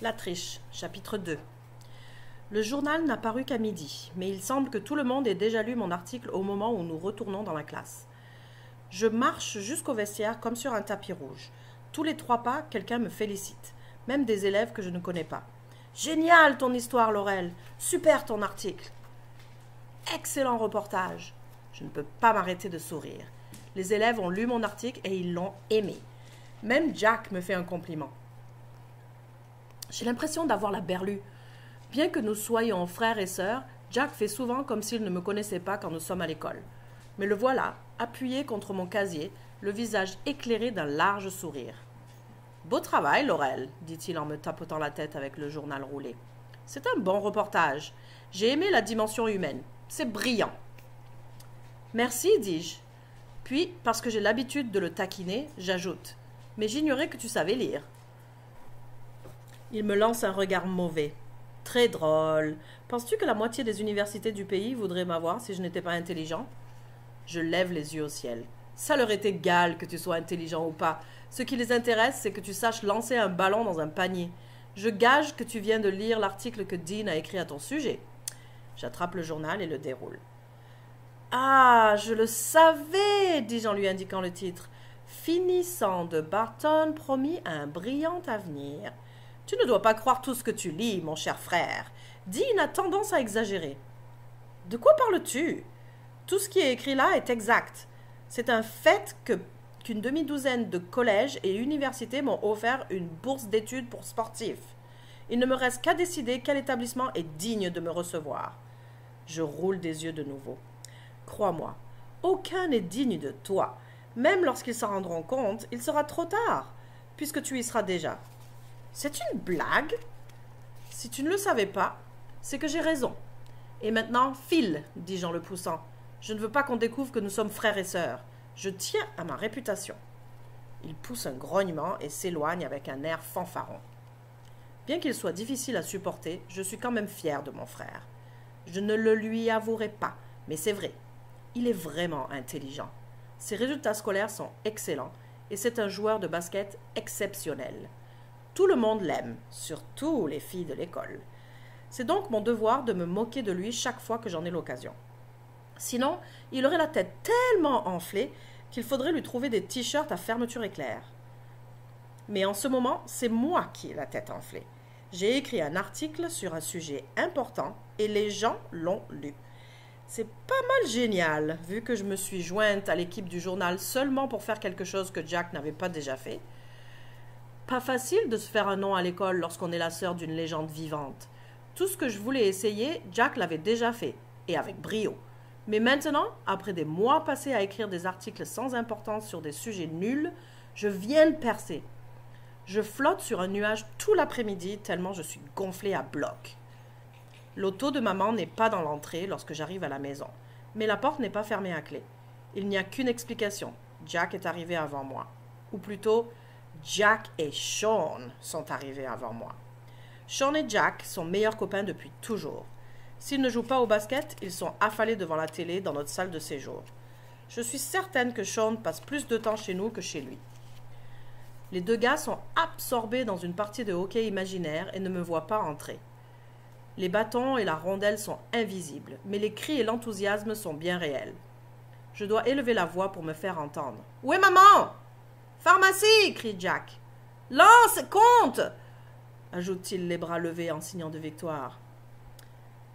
La triche, chapitre 2. Le journal n'a paru qu'à midi, mais il semble que tout le monde ait déjà lu mon article au moment où nous retournons dans la classe. Je marche jusqu'au vestiaire comme sur un tapis rouge. Tous les 3 pas, quelqu'un me félicite, même des élèves que je ne connais pas. Génial ton histoire, Laurel. Super ton article. Excellent reportage. Je ne peux pas m'arrêter de sourire. Les élèves ont lu mon article et ils l'ont aimé. Même Jack me fait un compliment. J'ai l'impression d'avoir la berlue. Bien que nous soyons frères et sœurs, Jack fait souvent comme s'il ne me connaissait pas quand nous sommes à l'école. Mais le voilà, appuyé contre mon casier, le visage éclairé d'un large sourire. « Beau travail, Laurel, dit-il en me tapotant la tête avec le journal roulé. « C'est un bon reportage. J'ai aimé la dimension humaine. C'est brillant. »« Merci, dis-je. Puis, parce que j'ai l'habitude de le taquiner, j'ajoute. « Mais j'ignorais que tu savais lire. » Il me lance un regard mauvais. Très drôle. Penses-tu que la moitié des universités du pays voudraient m'avoir si je n'étais pas intelligent? Je lève les yeux au ciel. Ça leur est égal que tu sois intelligent ou pas. Ce qui les intéresse, c'est que tu saches lancer un ballon dans un panier. Je gage que tu viens de lire l'article que Dean a écrit à ton sujet. J'attrape le journal et le déroule. Ah, je le savais, dis-je en lui indiquant le titre. Finissant de Barton promis un brillant avenir. Tu ne dois pas croire tout ce que tu lis, mon cher frère. Dean a tendance à exagérer. De quoi parles-tu? Tout ce qui est écrit là est exact. C'est un fait qu'une demi-douzaine de collèges et universités m'ont offert une bourse d'études pour sportifs. Il ne me reste qu'à décider quel établissement est digne de me recevoir. Je roule des yeux de nouveau. Crois-moi, aucun n'est digne de toi. Même lorsqu'ils s'en rendront compte, il sera trop tard, puisque tu y seras déjà. C'est une blague? Si tu ne le savais pas, c'est que j'ai raison. Et maintenant, file, dis-je en le poussant. Je ne veux pas qu'on découvre que nous sommes frères et sœurs. Je tiens à ma réputation. Il pousse un grognement et s'éloigne avec un air fanfaron. Bien qu'il soit difficile à supporter, je suis quand même fier de mon frère. Je ne le lui avouerai pas, mais c'est vrai. Il est vraiment intelligent. Ses résultats scolaires sont excellents et c'est un joueur de basket exceptionnel. Tout le monde l'aime, surtout les filles de l'école. C'est donc mon devoir de me moquer de lui chaque fois que j'en ai l'occasion. Sinon, il aurait la tête tellement enflée qu'il faudrait lui trouver des t-shirts à fermeture éclair. Mais en ce moment, c'est moi qui ai la tête enflée. J'ai écrit un article sur un sujet important et les gens l'ont lu. C'est pas mal génial, vu que je me suis jointe à l'équipe du journal seulement pour faire quelque chose que Jack n'avait pas déjà fait. Pas facile de se faire un nom à l'école lorsqu'on est la sœur d'une légende vivante. Tout ce que je voulais essayer, Jack l'avait déjà fait, et avec brio. Mais maintenant, après des mois passés à écrire des articles sans importance sur des sujets nuls, je viens de percer. Je flotte sur un nuage tout l'après-midi tellement je suis gonflée à bloc. L'auto de maman n'est pas dans l'entrée lorsque j'arrive à la maison, mais la porte n'est pas fermée à clé. Il n'y a qu'une explication. Jack est arrivé avant moi. Ou plutôt, Jack et Sean sont arrivés avant moi. Sean et Jack sont meilleurs copains depuis toujours. S'ils ne jouent pas au basket, ils sont affalés devant la télé dans notre salle de séjour. Je suis certaine que Sean passe plus de temps chez nous que chez lui. Les 2 gars sont absorbés dans une partie de hockey imaginaire et ne me voient pas entrer. Les bâtons et la rondelle sont invisibles, mais les cris et l'enthousiasme sont bien réels. Je dois élever la voix pour me faire entendre. « Où est maman? »« Pharmacie !» crie Jack. « Lance, compte !» ajoute-t-il les bras levés en signant de victoire.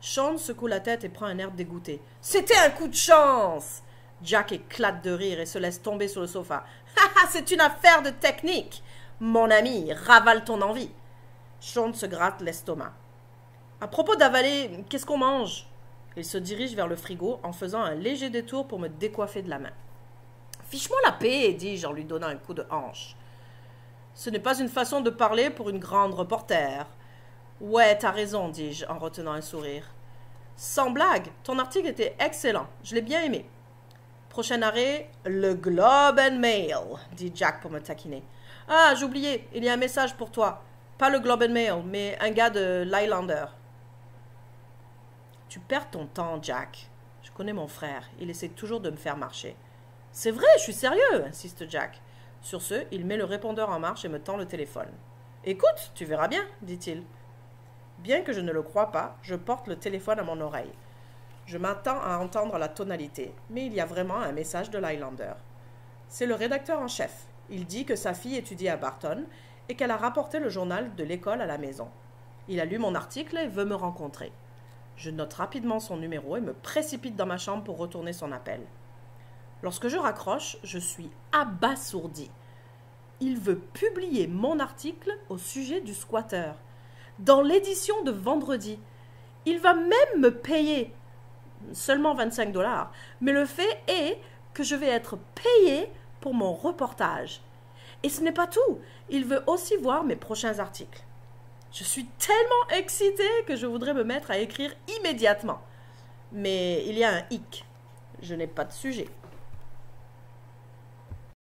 Sean secoue la tête et prend un air dégoûté. « C'était un coup de chance !» Jack éclate de rire et se laisse tomber sur le sofa. « Ha ha, c'est une affaire de technique. Mon ami, ravale ton envie. » Sean se gratte l'estomac. « À propos d'avaler, qu'est-ce qu'on mange ?» Il se dirige vers le frigo en faisant un léger détour pour me décoiffer de la main. « Fiche-moi la paix, dis-je en lui donnant un coup de hanche. Ce n'est pas une façon de parler pour une grande reporter. Ouais, t'as raison, dis-je en retenant un sourire. Sans blague, ton article était excellent, je l'ai bien aimé. Prochain arrêt, le Globe and Mail, dit Jack pour me taquiner. Ah, j'oubliais, il y a un message pour toi. Pas le Globe and Mail, mais un gars de l'Highlander. Tu perds ton temps, Jack. Je connais mon frère, il essaie toujours de me faire marcher. C'est vrai, je suis sérieux, insiste Jack. Sur ce, il met le répondeur en marche et me tend le téléphone. Écoute, tu verras bien, dit-il. Bien que je ne le croie pas, je porte le téléphone à mon oreille. Je m'attends à entendre la tonalité, mais il y a vraiment un message de l'Highlander. C'est le rédacteur en chef. Il dit que sa fille étudie à Barton et qu'elle a rapporté le journal de l'école à la maison. Il a lu mon article et veut me rencontrer. Je note rapidement son numéro et me précipite dans ma chambre pour retourner son appel. Lorsque je raccroche, je suis abasourdi. Il veut publier mon article au sujet du squatter, dans l'édition de vendredi. Il va même me payer, seulement 25 $, mais le fait est que je vais être payé pour mon reportage. Et ce n'est pas tout, il veut aussi voir mes prochains articles. Je suis tellement excitée que je voudrais me mettre à écrire immédiatement. Mais il y a un hic, je n'ai pas de sujet.